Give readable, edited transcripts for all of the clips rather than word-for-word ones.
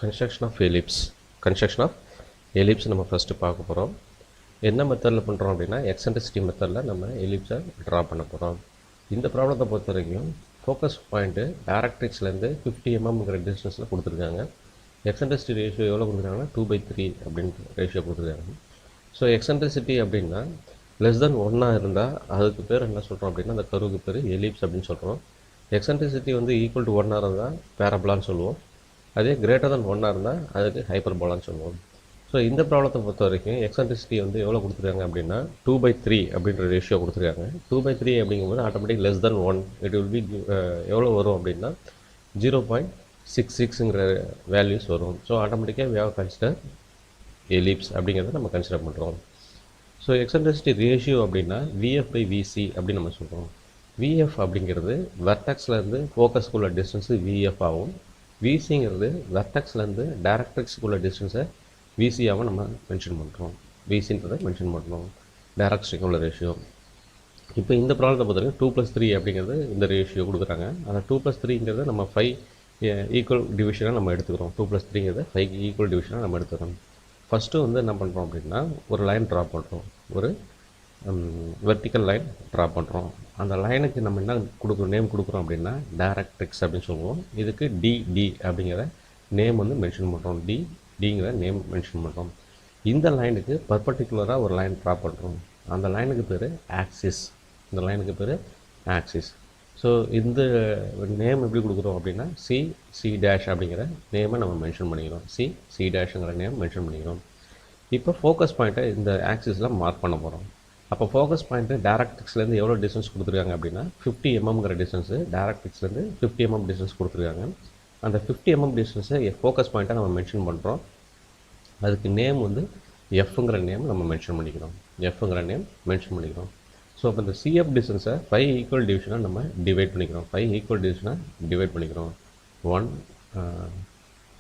Construction of ellipse நம்ம first பார்க்க போகிறோம். என்ன மெத்தடில் பண்ணுறோம் அப்படின்னா எக்ஸென்ட்ரிசிட்டி மெத்தடில் நம்ம எலிப்ஸை ட்ரா பண்ண போகிறோம். இந்த ப்ராப்ளத்தை பொறுத்த வரைக்கும் ஃபோக்கஸ் பாயிண்ட்டு டைரக்ட்ரிக்ஸ்லேருந்து 50 mmங்கிற டிஸ்டன்ஸில் கொடுத்துருக்காங்க. எக்ஸென்ட்ரிசிட்டி ரேஷியோ எவ்வளோ கொடுத்துருக்காங்கன்னா 2/3 அப்படின்ற ரேஷியோ கொடுத்துருக்காங்க. ஸோ எக்ஸென்ட்ரிசிட்டி அப்படின்னா லெஸ் தென் 1 இருந்தால் அதுக்கு பேர் என்ன சொல்கிறோம் அப்படின்னா அந்த கர்வுக்கு பேர் எலிப்ஸ் அப்படின்னு சொல்கிறோம். எக்ஸென்ட்ரிசிட்டி வந்து ஈக்குவல் டு 1 இருந்தால் பேரபோலான்னு சொல்லுவோம். அதே கிரேட்டர் தென் 1 இருந்தால் அதுக்கு ஹைப்பர்போலான்னு சொல்லுவோம். ஸோ இந்த ப்ராப்ளத்தை பொறுத்த வரைக்கும் எக்ஸென்ட்ரிசிட்டி வந்து எவ்வளோ கொடுத்துருக்காங்க அப்படின்னா 2/3 அப்படின்ற ரேஷியோ கொடுத்துருக்காங்க. 2/3 அப்படிங்கும்போது automatic less than 1 it will be எவ்வளோ வரும் அப்படின்னா 0.66ங்கிற வேல்யூஸ் வரும். ஸோ ஆட்டோமேட்டிக்காக we have கன்சிடர் எலிப்ஸ் அப்படிங்கிறத நம்ம கன்சிடர் பண்ணுறோம். ஸோ எக்ஸென்ட்ரிசிட்டி ரேஷியோ அப்படின்னா VF/VC அப்படின்னு நம்ம சொல்கிறோம். VF அப்படிங்கிறது வெர்டெக்ஸ்லேருந்து ஃபோக்கஸ்க்குள்ள டிஸ்டன்ஸு VF ஆகும். VCங்கிறது வெர்டெக்ஸ்லேருந்து டைரக்ட்ரிக்ஸுக்குள்ள டிஸ்டன்ஸை VCயாகவும் நம்ம மென்ஷன் பண்ணுறோம். VCன்றதை மென்ஷன் பண்ணுறோம் டைரக்ட்ரிக்குள்ள ரேஷியோ. இப்போ இந்த ப்ராப்ளத்தை பொறுத்தவரைக்கும் 2+3 அப்படிங்கிறது இந்த ரேஷியோ கொடுக்குறாங்க. அந்த 2+3ங்கிறத நம்ம 5 ஈக்குவல் டிவிஷனாக நம்ம எடுத்துக்கிறோம். 2+3ங்கிறத 5 ஈக்குவல் டிவிஷனாக நம்ம எடுத்துக்கிறோம். ஃபஸ்ட்டு வந்து என்ன பண்ணுறோம் அப்படின்னா ஒரு லைன் ட்ரா பண்ணுறோம். ஒரு வெர்டிக்கல் லைன் ட்ரா பண்ணுறோம். அந்த லைனுக்கு நம்ம என்ன நேம் கொடுக்குறோம் அப்படின்னா டைரக்ட்ரிக்ஸ் அப்படின்னு சொல்லுவோம். இதுக்கு DD அப்படிங்கிற நேம் வந்து மென்ஷன் பண்ணுறோம். டிங்கிற நேம் மென்ஷன் பண்ணுறோம். இந்த லைனுக்கு பர்பண்டிகுலராக ஒரு லைன் ட்ரா பண்ணுறோம். அந்த லைனுக்கு பேர் ஆக்சிஸ். இந்த லைனுக்கு பேர் ஆக்சிஸ். ஸோ இந்த நேம் எப்படி கொடுக்குறோம் அப்படின்னா C டேஷ் அப்படிங்கிற நேமை நம்ம மென்ஷன் பண்ணிக்கிறோம். C டேஷுங்கிற நேம் மென்ஷன் பண்ணிக்கிறோம். இப்போ ஃபோக்கஸ் பாயிண்ட்டை இந்த ஆக்சிஸில் மார்க் பண்ண போகிறோம். அப்போ ஃபோக்கஸ் பாயிண்ட்டு டைரக்ட்ரிக்ஸ்லேருந்து எவ்வளோ டிஸ்டன்ஸ் கொடுத்துருக்காங்க அப்படின்னா 50 mmங்கிற டிஸ்டன்ஸு டைரக்ட்ரிக்ஸ்லேருந்து 50 mm டிஸ்டன்ஸ் கொடுத்துருக்காங்க. அந்த 50 mm டிஸ்டன்ஸை ஃபோக்கஸ் பாயிண்ட்டை நம்ம மென்ஷன் பண்ணுறோம். அதுக்கு நேம் வந்து Fங்கிற நேம் நம்ம மென்ஷன் பண்ணிக்கிறோம். ஸோ அப்போ இந்த CF டிஸ்டன்ஸை 5 ஈக்குவல் டிவிஷனாக நம்ம டிவைட் பண்ணிக்கிறோம். 1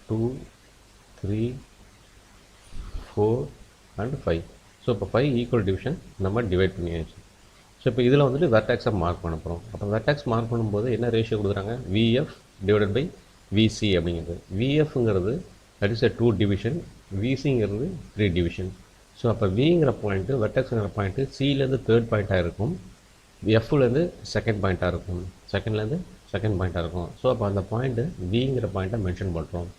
2 3 4 and 5. ஸோ இப்போ 5 ஈக்குவல் டிவிஷன் நம்ம டிவைட் பண்ணியாச்சு. ஸோ இப்போ இதில் வந்துட்டு வெர்டெக்ஸை மார்க் பண்ண போகிறோம். அப்போ வெர்டெக்ஸ் மார்க் பண்ணும்போது என்ன ரேஷியோ கொடுக்குறாங்க? VF/VC அப்படிங்கிறது. VFங்கிறது தட் இஸ் 2 டிவிஷன், VCங்கிறது 3 டிவிஷன். ஸோ அப்போ Vங்கிற பாயிண்ட்டு வெர்டெக்ஸுங்கிற பாயிண்ட்டு Cலேருந்து தேர்ட் பாயிண்ட்டாக இருக்கும், Fலேருந்து செகண்ட் பாயிண்ட்டாக இருக்கும், செகண்ட் பாயிண்ட்டாக இருக்கும். ஸோ அப்போ அந்த பாயிண்ட்டு Vங்கிற பாயிண்ட்டை மென்ஷன் பண்ணுறோம்.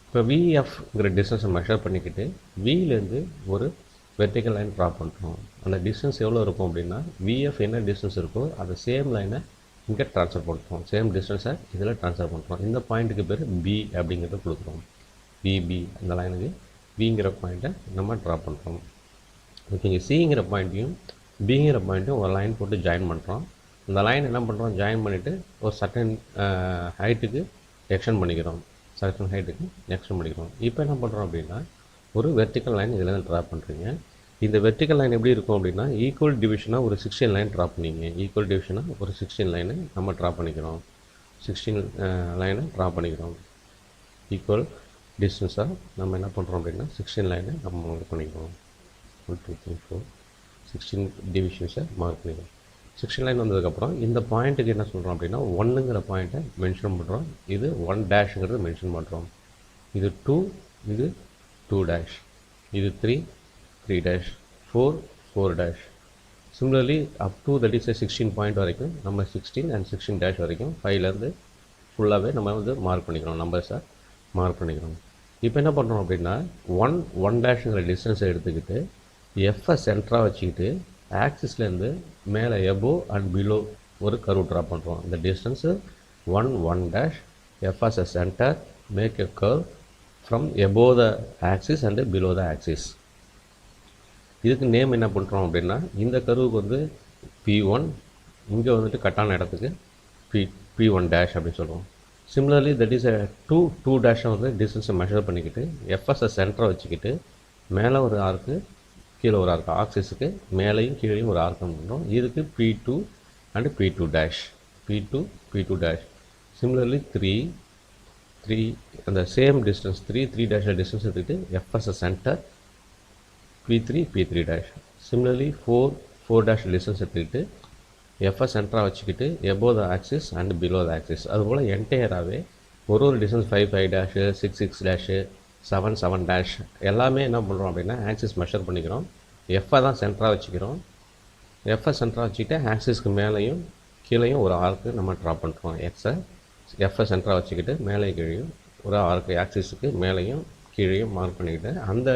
இப்போ VFங்கிற டிஸ்டன்ஸை மெஷர் பண்ணிக்கிட்டு Vலேருந்து ஒரு வெர்டிக்கல் லைன் ட்ரா பண்ணுறோம். அந்த டிஸ்டன்ஸ் எவ்வளோ இருக்கும் அப்படின்னா VF என்ன டிஸ்டன்ஸ் இருக்கோ அந்த சேம் லைனை இங்கே ட்ரான்ஸ்ஃபர் பண்ணுறோம். சேம் டிஸ்டன்ஸை இதில் ட்ரான்ஸ்ஃபர் பண்ணுறோம். இந்த பாயிண்ட்டுக்கு பேர் B அப்படிங்கிறத கொடுக்குறோம். VB அந்த லைனுக்கு Vங்கிற பாயிண்ட்டை நம்ம ட்ரா பண்ணுறோம். இப்போ இங்கே Cங்கிற பாயிண்ட்டையும் Bங்கிற பாயிண்ட்டையும் ஒரு லைன் போட்டு ஜாயின் பண்ணுறோம். அந்த லைன் என்ன பண்ணுறோம்? ஜாயின் பண்ணிவிட்டு ஒரு சர்டன் ஹைட்டுக்கு எக்ஸ்டெண்ட் பண்ணிக்கிறோம். இப்போ என்ன பண்ணுறோம் அப்படின்னா ஒரு வெர்டிக்கல் லைன் இதில் ட்ரா பண்ணுறீங்க. இந்த வெர்டிக்கல் லைன் எப்படி இருக்கும் அப்படின்னா ஈக்குவல் டிவிஷனாக ஒரு 16 லைன் ட்ரா பண்ணிங்க. ஈக்குவல் டிவிஷனாக ஒரு 16 லைனை நம்ம ட்ரா பண்ணிக்கிறோம். 16 லைனை ட்ரா பண்ணிக்கிறோம். ஈக்குவல் டிஸ்டன்ஸாக நம்ம என்ன பண்ணுறோம் அப்படின்னா 16 லைனை நம்ம மார்க் பண்ணிக்கிறோம். 1 2 3 4 16 டிவிஷன்ஸை மார்க் பண்ணிக்கிறோம். 16 லைன் வந்ததுக்கப்புறம் இந்த பாயிண்ட்டுக்கு என்ன சொல்கிறோம் அப்படின்னா 1ங்கிற பாயிண்ட்டை மென்ஷன் பண்ணுறோம். இது 1 டேஷுங்கிறது மென்ஷன் பண்ணுறோம். இது 2, இது 2 டேஷ், இது 3 dash, 4 dash. Similarly up to that is 16 point வரைக்கும் நம்ம 16 and 16 டேஷ் வரைக்கும் 5லேருந்து ஃபுல்லாகவே நம்ம வந்து மார்க் பண்ணிக்கிறோம். நம்பர்ஸை மார்க் பண்ணிக்கிறோம். இப்போ என்ன பண்ணுறோம் அப்படின்னா 1 டேஷுங்கிற டிஸ்டன்ஸை எடுத்துக்கிட்டு Fஐ சென்டராக வச்சுக்கிட்டு ஆக்சிஸ்லேருந்து மேலே எபோவ் அண்ட் பிலோ ஒரு கர்வ் ட்ரா பண்ணுறோம். இந்த distance 1 dash, F as a center, make a curve from above the axis and below the axis. இதுக்கு நேம் என்ன பண்ணுறோம் அப்படின்னா இந்த கர்வுக்கு வந்து P1, இங்கே வந்துட்டு கட்டான இடத்துக்கு P1 டேஷ் அப்படின்னு சொல்லுவோம். சிமிலர்லி தட் இஸ் 2 டேஷை வந்து டிஸ்டன்ஸை மெஷர் பண்ணிக்கிட்டு FS சென்டரை வச்சுக்கிட்டு மேலே ஒரு ஆர்க்கு கீழே ஒரு ஆர்க்கு, ஆக்சிஸுக்கு மேலேயும் கீழேயும் ஒரு ஆர்க்கு பண்ணுறோம். இதுக்கு P2 and P2 dash, P2 dash. Similarly 3 அந்த சேம் டிஸ்டன்ஸ் 3 டேஷ் டிஸ்டன்ஸ் எடுத்துக்கிட்டு FS centre P3 dash. Similarly 4 dash distance எடுத்துக்கிட்டு Fஐ சென்டராக வச்சுக்கிட்டு above the axis and below the axis. அதுபோல் என்டையராகவே ஒரு டிஸ்டன்ஸ் 5 டேஷு 6 டேஷு 7 டேஷ் எல்லாமே என்ன பண்ணுறோம் அப்படின்னா ஆக்சிஸ் மெஷர் பண்ணிக்கிறோம். எஃப்ஐ தான் சென்டராக வச்சுக்கிறோம். எஃப்ஐ சென்டராக வச்சுக்கிட்டு ஆக்சிஸ்க்கு மேலேயும் கீழேயும் ஒரு ஆர்க்கு நம்ம ட்ரா பண்ணுறோம். எஃப்ஐ சென்டராக வச்சுக்கிட்டு மேலே கீழேயும் ஒரு ஆர்க்கு ஆக்சிஸுக்கு மேலேயும் கீழேயும் மார்க் பண்ணிக்கிட்டு அந்த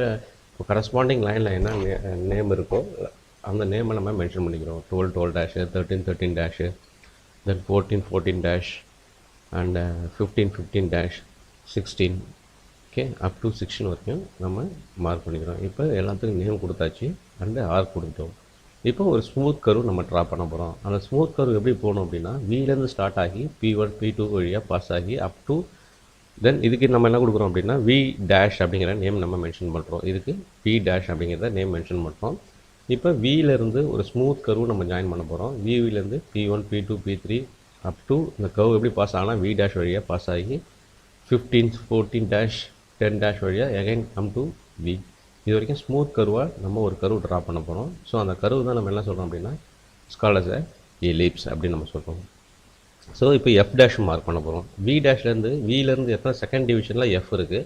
கரஸ்பாண்டிங் லைனில் என்ன நேம் இருக்கோ அந்த நேமை நம்ம மென்ஷன் பண்ணிக்கிறோம். 12 dash 13 dash then 14 dash and 15 dash 16 okay up to 16 வரைக்கும் நம்ம மார்க் பண்ணிக்கிறோம். இப்போ எல்லாத்துக்கும் நேம் கொடுத்தாச்சு அண்டு ஆர்க் கொடுத்தோம். இப்போ ஒரு ஸ்மூத் கர்வ் நம்ம ட்ரா பண்ண போகிறோம். அந்த ஸ்மூத் கர்வ் எப்படி போகணும் அப்படின்னா விலேருந்து ஸ்டார்ட் ஆகி P1 P2 வழியாக பாஸ் ஆகி அப் டு தென் இதுக்கு நம்ம என்ன கொடுக்குறோம் அப்படின்னா V டேஷ் அப்படிங்கிற நேம் நம்ம மென்ஷன் பண்ணுறோம். இதுக்கு V டேஷ் அப்படிங்கிறத நேம் மென்ஷன் பண்ணுறோம். இப்போ விலேருந்து ஒரு ஸ்மூத் கர்வ் நம்ம ஜாயின் பண்ண போகிறோம். விலேருந்து P1 P2 P3 up to இந்த கர்வ் எப்படி பாஸ் ஆனால் V டேஷ் வழியாக பாஸ் ஆகி 15 14 டேஷ் 10 டேஷ் வழியாக எகைன் கம் டு V. இது வரைக்கும் ஸ்மூத் கர்வாக நம்ம ஒரு கர்வ் ட்ரா பண்ண போகிறோம். ஸோ அந்த கர்வ் தான் நம்ம என்ன சொல்கிறோம் அப்படின்னா ஸ்காலர்ஸ் எலிப்ஸ் அப்படின்னு நம்ம சொல்கிறோம். ஸோ இப்போ எஃப் டேஷ் மார்க் பண்ண போகிறோம். விலேருந்து எத்தனை செகண்ட் டிவிஷனில் எஃப் இருக்குது.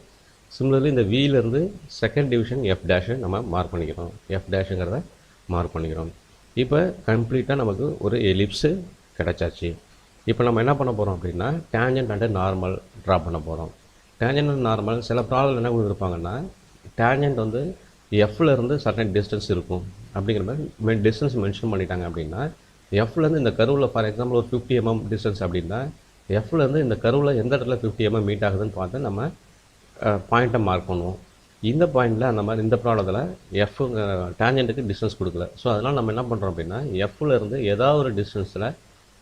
சிமிலர்லி இந்த விலேருந்து செகண்ட் டிவிஷன் எஃப் டேஷை நம்ம மார்க் பண்ணிக்கிறோம். எஃப் டேஷுங்கிறத மார்க் பண்ணிக்கிறோம். இப்போ கம்ப்ளீட்டாக நமக்கு ஒரு எலிப்ஸு கிடச்சாச்சு. இப்போ நம்ம என்ன பண்ண போகிறோம் அப்படின்னா டேஞ்சன்ட் அண்டு நார்மல் ட்ரா பண்ண போகிறோம். டேஞ்சன்ட் அண்ட் நார்மல் சில ப்ராப்ளம் என்ன கொடுத்துருப்பாங்கன்னா டேஞ்சன்ட் வந்து எஃப்லேருந்து சர்டன் டிஸ்டன்ஸ் இருக்கும் அப்படிங்கிற மாதிரி டிஸ்டன்ஸ் மென்ஷன் பண்ணிட்டாங்க அப்படின்னா எஃப்லேருந்து இந்த கருவில் ஃபார் எக்ஸாம்பிள் ஒரு 50 mm டிஸ்டன்ஸ் அப்படின்னா எஃப்லேருந்து இந்த கருவில் எந்த இடத்துல 50 mm மீட் ஆகுதுன்னு பார்த்து நம்ம பாயிண்ட்டை மார்க் பண்ணுவோம். இந்த பாயிண்டில் அந்த மாதிரி இந்த ப்ராப்ளத்தில் எஃப் டேஞ்சன்ட்டுக்கு டிஸ்டன்ஸ் கொடுக்கல. ஸோ அதனால் நம்ம என்ன பண்ணுறோம் அப்படின்னா எஃப்லேருந்து ஏதாவது ஒரு டிஸ்டன்ஸில்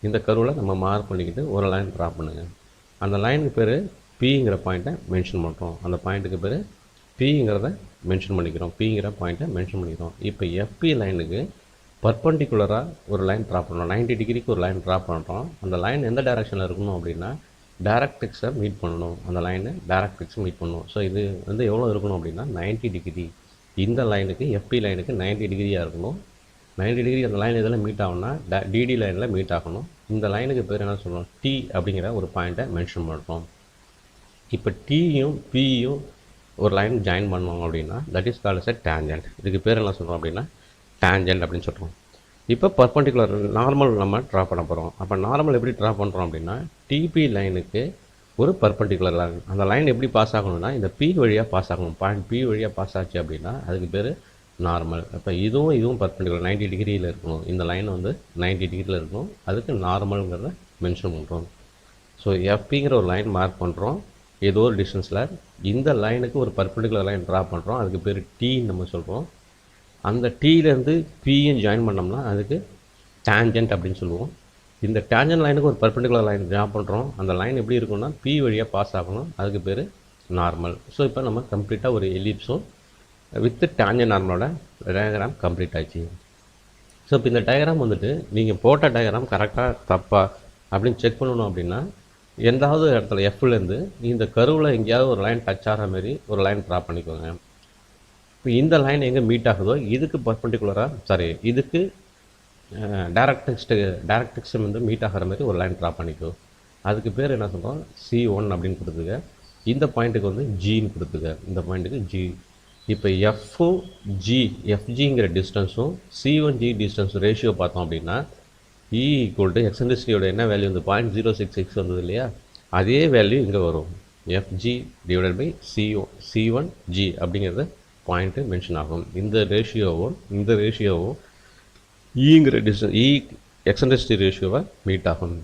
இந்த கருவில் நம்ம மார்க் பண்ணிக்கிட்டு ஒரு லைன் ட்ரா பண்ணுங்கள். அந்த லைனுக்கு பேர் பிங்கிற பாயிண்ட்டை மென்ஷன் பண்ணுறோம். அந்த பாயிண்ட்டுக்கு பேர் பிங்கிறத மென்ஷன் பண்ணிக்கிறோம். பிங்கிற பாயிண்ட்டை மென்ஷன் பண்ணிக்கிறோம். இப்போ எஃப்பி லைனுக்கு பர்பண்டிகுலராக ஒரு லைன் ட்ரா பண்ணுறோம். 90 டிகிரிக்கு ஒரு லைன் ட்ரா பண்ணுறோம். அந்த லைன் எந்த டைரெக்ஷனில் இருக்கணும் அப்படின்னா டைரக்ட்ரிக்ஸை மீட் பண்ணணும். அந்த லைனை டைரக்ட்ரிக்ஸை மீட் பண்ணணும். ஸோ இது வந்து எவ்வளோ இருக்கணும் அப்படின்னா 90 டிகிரி. இந்த லைனுக்கு எஃப்பி லைனுக்கு 90 டிகிரியாக இருக்கணும். 90 டிகிரி அந்த லைன் இதெல்லாம் மீட் ஆகும்னா டிடி லைனில் மீட் ஆகணும். இந்த லைனுக்கு பேர் என்ன சொல்லணும் டி அப்படிங்கிற ஒரு பாயிண்ட்டை மென்ஷன் பண்ணுறோம். இப்போ டியும் பியும் ஒரு லைன் ஜாயின் பண்ணோம் அப்படின்னா that is called a tangent. இதுக்கு பேர் என்ன சொல்கிறோம் அப்படின்னா டேஞ்சன்ட் அப்படின்னு சொல்கிறோம். இப்போ பர்பண்டிகுலர் நார்மல் நம்ம ட்ரா பண்ண போகிறோம். அப்போ நார்மல் எப்படி ட்ரா பண்ணுறோம் அப்படின்னா டிபி லைனுக்கு ஒரு பர்பண்டிகுலர் லைன். அந்த லைன் எப்படி பாஸ் ஆகணும்னா இந்த பி வழியாக பாஸ் ஆகணும். பாயிண்ட் பி வழியாக பாஸ் ஆச்சு அப்படின்னா அதுக்கு பேர் நார்மல். அப்போ இதுவும் பர்பண்டிகுலர் 90 டிகிரியில் இருக்கணும். இந்த லைன் வந்து 90 டிகிரியில் இருக்கணும். அதுக்கு நார்மலுங்கிறத மென்ஷன் பண்ணுறோம். ஸோ எஃப்பிங்கிற ஒரு லைன் மார்க் பண்ணுறோம் ஏதோ ஒரு டிஸ்டன்ஸில். இந்த லைனுக்கு ஒரு பர்பண்டிகுலர் லைன் ட்ரா பண்ணுறோம். அதுக்கு பேர் டீன்னு நம்ம சொல்கிறோம். அந்த டீலேருந்து பியும் ஜாயின் பண்ணோம்னா அதுக்கு டேஞ்சன்ட் அப்படின்னு சொல்லுவோம். இந்த டேஞ்சன்ட் லைனுக்கு ஒரு பர்பண்டிகுலர் லைன் ட்ரா பண்ணுறோம். அந்த லைன் எப்படி இருக்குன்னா பி வழியாக பாஸ் ஆகணும். அதுக்கு பேர் நார்மல். ஸோ இப்போ நம்ம கம்ப்ளீட்டாக ஒரு எலிப்ஸும் வித் டேஞ்சன்ட் நார்மலோட டயக்ராம் கம்ப்ளீட் ஆச்சு. ஸோ இப்போ இந்த டயக்ராம் வந்துட்டு நீங்கள் போட்ட டயக்ராம் கரெக்டாக தப்பா அப்படின்னு செக் பண்ணணும் அப்படின்னா எந்தாவது இடத்துல எஃப்லேருந்து இந்த கருவில் எங்கேயாவது ஒரு லைன் டச் ஆகிற மாதிரி ஒரு லைன் ட்ரா பண்ணிக்கோங்க. இப்போ இந்த லைன் எங்கே மீட் ஆகுதோ இதுக்கு பர்பண்டிகுலராக இதுக்கு டைரக்ட்ரிக்ஸ் வந்து மீட் ஆகிற மாதிரி ஒரு லைன் ட்ரா பண்ணிக்கோ. அதுக்கு பேர் என்ன சொல்கிறோம் C1 அப்படின்னு கொடுத்துக்க. இந்த பாயிண்ட்டுக்கு வந்து ஜின்னு கொடுத்துக்க. இந்த பாயிண்ட்டுக்கு ஜி. இப்போ எஃப்ஜிங்கிற டிஸ்டன்ஸும் C1G டிஸ்டன்ஸ் ரேஷியோ பார்த்தோம் அப்படின்னா E = எக்ஸென்ட்ரிசிட்டியோட என்ன வேல்யூ வந்து 0.066 வந்தது இல்லையா, அதே வேல்யூ இங்கே வரும். FG/C1G அப்படிங்கிறது பாயிண்ட்டு மென்ஷன் ஆகும். இந்த ரேஷியோவும் ஈங்கிற டிஸ்டன்ஸ் எக்ஸென்ட்ரிசிட்டி ரேஷியோவை மீட் ஆகும்.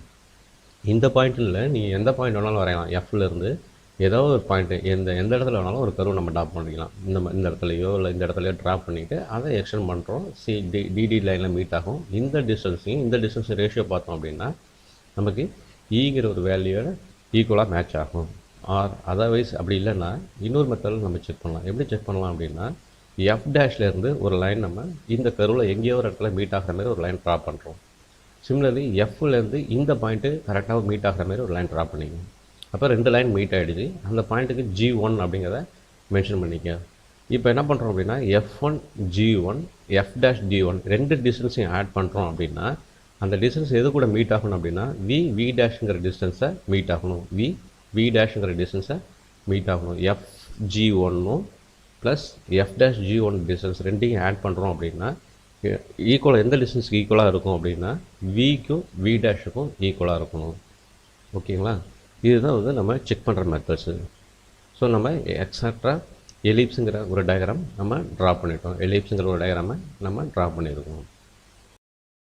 இந்த பாயிண்ட்டில் நீங்கள் எந்த பாயிண்ட் வேணாலும் வரையலாம். எஃப்லேருந்து ஏதோ ஒரு பாயிண்ட்டு எந்த இடத்துல வேணாலும் ஒரு கர்வ் நம்ம ட்ராப் பண்ணிக்கலாம். இந்த இடத்துலையோ இல்லை இந்த இடத்துலையோ ட்ராப் பண்ணிவிட்டு அதை எக்ஸ்டெண்ட் பண்ணுறோம். டிடி லைனில் மீட் ஆகும். இந்த டிஸ்டன்ஸ் ரேஷியோ பார்த்தோம் அப்படின்னா நமக்கு ஈங்கிற ஒரு வேல்யூவோட ஈக்குவலாக மேட்ச் ஆகும். ஆர் அதர்வைஸ் அப்படி இல்லைன்னா இன்னொரு மெத்தடில் நம்ம செக் பண்ணலாம். எப்படி செக் பண்ணலாம் அப்படின்னா எஃப் டேஷ்லேருந்து ஒரு லைன் நம்ம இந்த கர்வில் எங்கேயோ ஒரு இடத்துல மீட் ஆகிற மாதிரி ஒரு லைன் ட்ராப் பண்ணுறோம். சிமிலர்லி எஃப்லேருந்து இந்த பாயிண்ட்டு கரெக்டாக மீட் ஆகிற மாதிரி ஒரு லைன் ட்ராப் பண்ணிக்கணும். அப்போ 2 லைன் மீட் ஆகிடுச்சு. அந்த பாயிண்ட்டுக்கு G1 அப்படிங்கிறத மென்ஷன் பண்ணிக்க. இப்போ என்ன பண்ணுறோம் அப்படின்னா F1 G1 F'G1 2 டிஸ்டன்ஸையும் ஆட் பண்ணுறோம் அப்படின்னா அந்த டிஸ்டன்ஸ் எது கூட மீட் ஆகணும் அப்படின்னா V'-ங்கிற டிஸ்டன்ஸை மீட் ஆகணும். V வி டேஷுங்கிற டிஸ்டன்ஸை மீட் ஆகணும். FG1 ப்ளஸ் F'(G1) டிஸ்டன்ஸ் ரெண்டையும் ஆட் பண்ணுறோம் அப்படின்னா ஈக்குவலாக எந்த டிஸ்டன்ஸுக்கு ஈக்குவலாக இருக்கும் அப்படின்னா விக்கும் வி டேஷுக்கும் ஈக்குவலாக இருக்கணும். ஓகேங்களா? இதுதான் வந்து நம்ம செக் பண்ணுற மெத்தட்ஸு. ஸோ நம்ம எக்ஸாக்டாக எலிப்ஸுங்கிற ஒரு டயக்ராம் நம்ம ட்ரா பண்ணிட்டோம். எலிப்ஸுங்கிற ஒரு டயக்ராமை நம்ம ட்ரா பண்ணியிருக்கோம்.